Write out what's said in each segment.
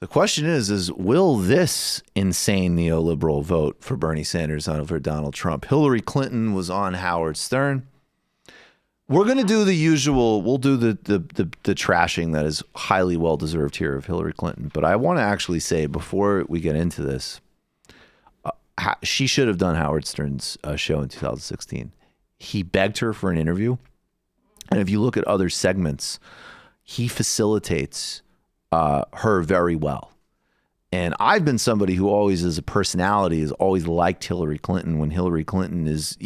The question is will this insane neoliberal vote for Bernie Sanders over Donald Trump? Hillary Clinton was on Howard Stern. We're going to do the usual. We'll do the trashing that is highly well-deserved here of Hillary Clinton. But I want to actually say before we get into this, she should have done Howard Stern's show in 2016. He begged her for an interview. And if you look at other segments, he facilitates her very well. And I've been somebody who always, as a personality, has always liked Hillary Clinton when Hillary Clinton is,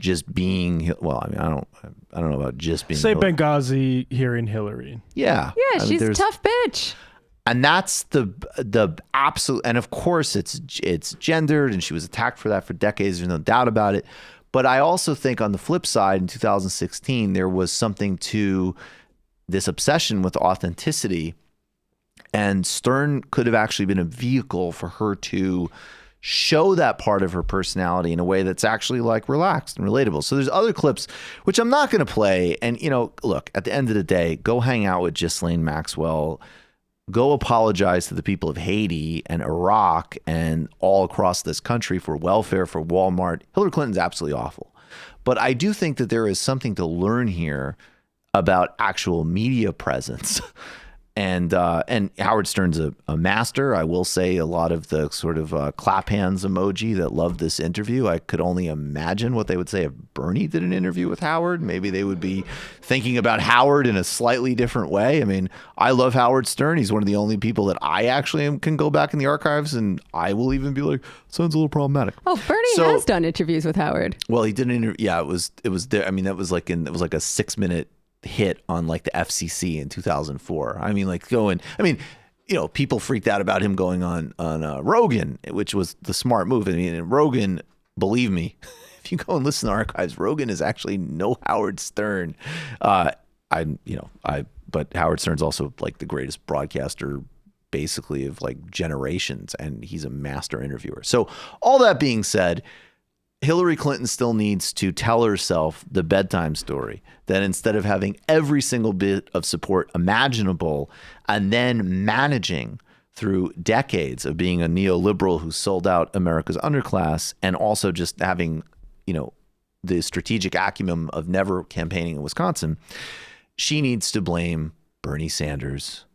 just being, well, I mean, I don't know about just being. Say Hillary. Benghazi hearing Hillary. Yeah. Yeah, she's a tough bitch. And that's the absolute, and of course it's gendered, and she was attacked for that for decades. There's no doubt about it. But I also think on the flip side, in 2016, there was something to this obsession with authenticity, and Stern could have actually been a vehicle for her to show that part of her personality in a way that's actually like relaxed and relatable. So there's other clips, which I'm not going to play. And, look, at the end of the day, go hang out with Ghislaine Maxwell. Go apologize to the people of Haiti and Iraq and all across this country for welfare, for Walmart. Hillary Clinton's absolutely awful. But I do think that there is something to learn here about actual media presence. And Howard Stern's a master. I will say a lot of the sort of clap hands emoji that loved this interview. I could only imagine what they would say if Bernie did an interview with Howard. Maybe they would be thinking about Howard in a slightly different way. I mean, I love Howard Stern. He's one of the only people that I actually can go back in the archives, and I will even be like, sounds a little problematic. Oh, Bernie has done interviews with Howard. Well, he did an interview. Yeah, it was there. I mean, it was like a 6-minute hit on like the FCC in 2004. I mean, people freaked out about him going on Rogan, which was the smart move. I mean, Rogan, believe me, if you go and listen to archives, Rogan is actually no Howard Stern. But Howard Stern's also like the greatest broadcaster basically of like generations, and he's a master interviewer. So all that being said, Hillary Clinton still needs to tell herself the bedtime story that instead of having every single bit of support imaginable and then managing through decades of being a neoliberal who sold out America's underclass and also just having, the strategic acumen of never campaigning in Wisconsin, she needs to blame Bernie Sanders,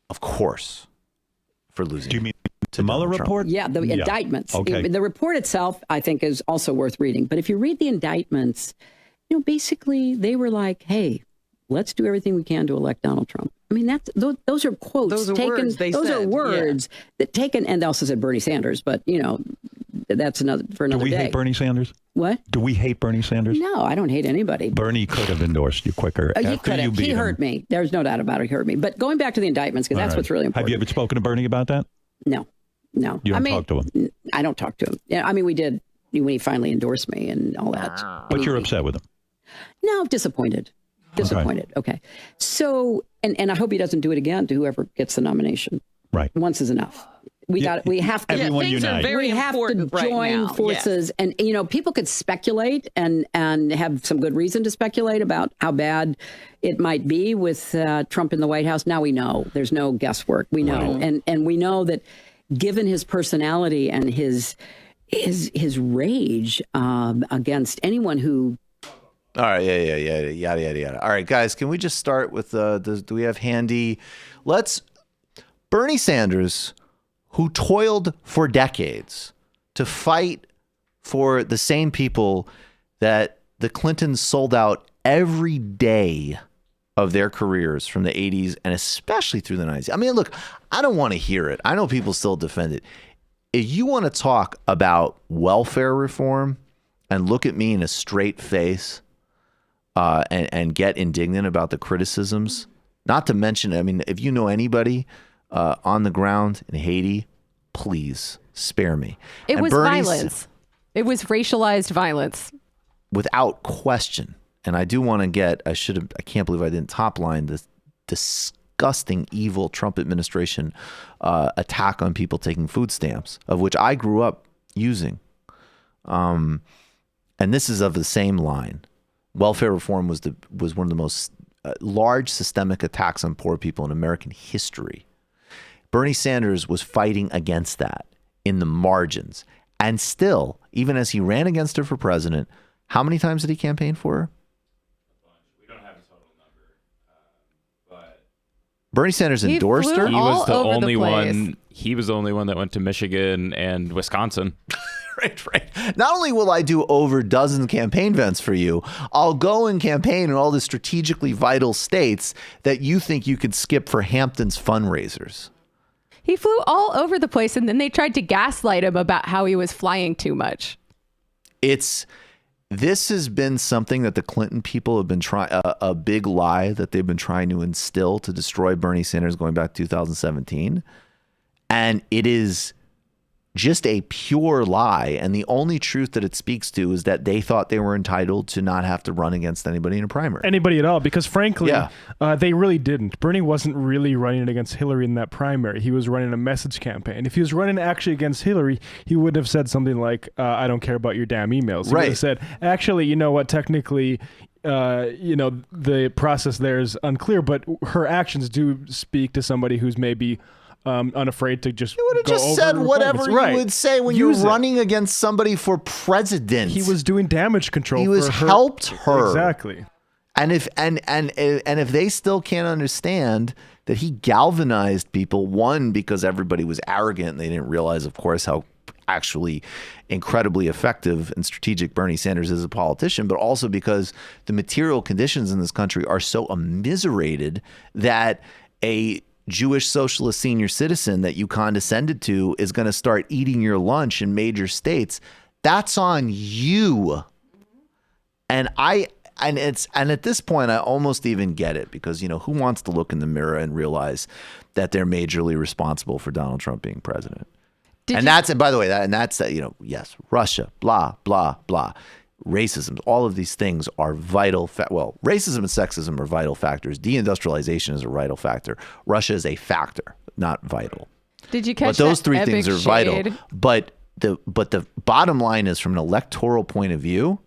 of course, for losing. Do you mean the Mueller report? Yeah, the indictments. Okay. The report itself, I think, is also worth reading. But if you read the indictments, basically they were like, hey, let's do everything we can to elect Donald Trump. I mean, those are quotes. Those are taken, words they those said. are words that taken, and they also said Bernie Sanders, but, that's another for another day. Do we hate Bernie Sanders? What? Do we hate Bernie Sanders? No, I don't hate anybody. Bernie could have endorsed you quicker. He could have. He hurt me. There's no doubt about it. He hurt me. But going back to the indictments, because that's what's really important. Have you ever spoken to Bernie about that? No. You don't talk to him? I don't talk to him. Yeah, I mean, we did when he finally endorsed me and all that. But you're upset with him? No, disappointed. Okay. So, and I hope he doesn't do it again to whoever gets the nomination. Right. Once is enough. We have to. Everyone things unite. are very we have to important right join now. forces, and people could speculate and have some good reason to speculate about how bad it might be with Trump in the White House. Now we know there's no guesswork. We know, and we know that given his personality and his rage against anyone who. All right, yada yada yada. All right, guys, can we just start with do we have handy? Bernie Sanders, who toiled for decades to fight for the same people that the Clintons sold out every day of their careers from the 80s and especially through the 90s. I mean, look, I don't want to hear it. I know people still defend it. If you want to talk about welfare reform and look at me in a straight face and get indignant about the criticisms, not to mention, I mean, if you know anybody on the ground in Haiti, please spare me. It was violence. It was racialized violence. Without question. And I do want to I can't believe I didn't top line this disgusting, evil Trump administration attack on people taking food stamps, of which I grew up using. And this is of the same line. Welfare reform was one of the most large systemic attacks on poor people in American history. Bernie Sanders was fighting against that in the margins. And still, even as he ran against her for president, how many times did he campaign for her? We don't have a total number, but Bernie Sanders He endorsed flew her. he all was the over the only place. one. He was the only one that went to Michigan and Wisconsin. Right. Not only will I do over dozen campaign events for you, I'll go and campaign in all the strategically vital states that you think you could skip for Hampton's fundraisers. He flew all over the place, and then they tried to gaslight him about how he was flying too much. This has been something that the Clinton people have been trying, a big lie that they've been trying to instill to destroy Bernie Sanders going back to 2017. And it is just a pure lie. And the only truth that it speaks to is that they thought they were entitled to not have to run against anybody in a primary. Anybody at all, because frankly, Yeah. they really didn't. Bernie wasn't really running against Hillary in that primary. He was running a message campaign. If he was running actually against Hillary, he would have said something like, I don't care about your damn emails. He would have said, actually, you know what, technically, the process there is unclear, but her actions do speak to somebody who's maybe unafraid to just You would have just said whatever you would say when you're running against somebody for president. He was doing damage control. He was helped her. Exactly. And if they still can't understand that he galvanized people, one, because everybody was arrogant and they didn't realize, of course, how actually incredibly effective and strategic Bernie Sanders is as a politician, but also because the material conditions in this country are so immiserated that a Jewish socialist senior citizen that you condescended to is going to start eating your lunch in major states. That's on you. And at this point, I almost even get it, because, who wants to look in the mirror and realize that they're majorly responsible for Donald Trump being president? And by the way, yes, Russia, blah, blah, blah. Racism, all of these things are vital. Racism and sexism are vital factors. Deindustrialization is a vital factor. Russia is a factor, not vital. Did you catch But those that three epic things are shade? vital. But the bottom line is, from an electoral point of view,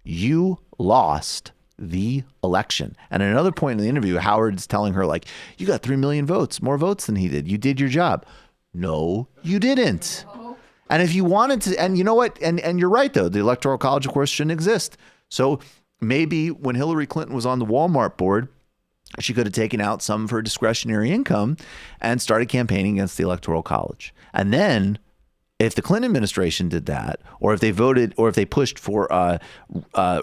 you lost the election. And at another point in the interview, Howard's telling her, like, you got 3 million votes, more votes than he did. You did your job. No, you didn't. And if you wanted to, and you know what, and you're right, though, the Electoral College, of course, shouldn't exist. So maybe when Hillary Clinton was on the Walmart board, she could have taken out some of her discretionary income and started campaigning against the Electoral College. And then if the Clinton administration did that, or if they voted, or if they pushed for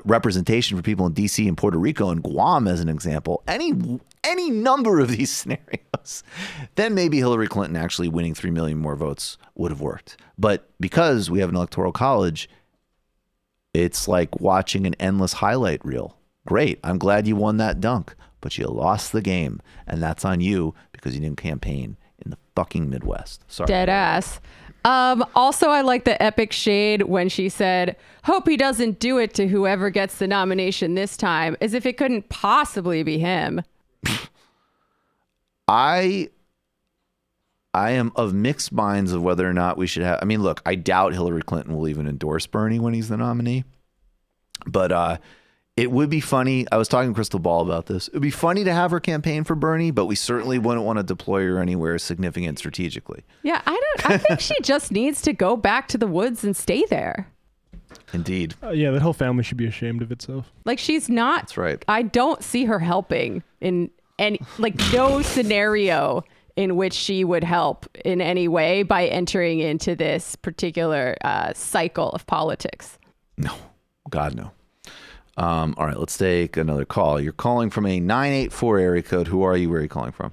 representation for people in D.C. and Puerto Rico and Guam, as an example, any number of these scenarios, then maybe Hillary Clinton actually winning 3 million more votes would have worked. But because we have an electoral college, it's like watching an endless highlight reel. Great. I'm glad you won that dunk, but you lost the game. And that's on you, because you didn't campaign in the fucking Midwest. Sorry. Dead ass. Also, I like the epic shade when she said, hope he doesn't do it to whoever gets the nomination this time, as if it couldn't possibly be him. I am of mixed minds of whether or not we should have. I mean, look, I doubt Hillary Clinton will even endorse Bernie when he's the nominee. But it would be funny. I was talking to Crystal Ball about this. It would be funny to have her campaign for Bernie, but we certainly wouldn't want to deploy her anywhere significant strategically. Yeah, I think she just needs to go back to the woods and stay there. Indeed. Yeah, that whole family should be ashamed of itself. Like, she's not. That's right. I don't see her helping in any, like, no scenario in which she would help in any way by entering into this particular cycle of politics. No, God, no. All right, let's take another call. You're calling from a 984 area code. Who are you? Where are you calling from?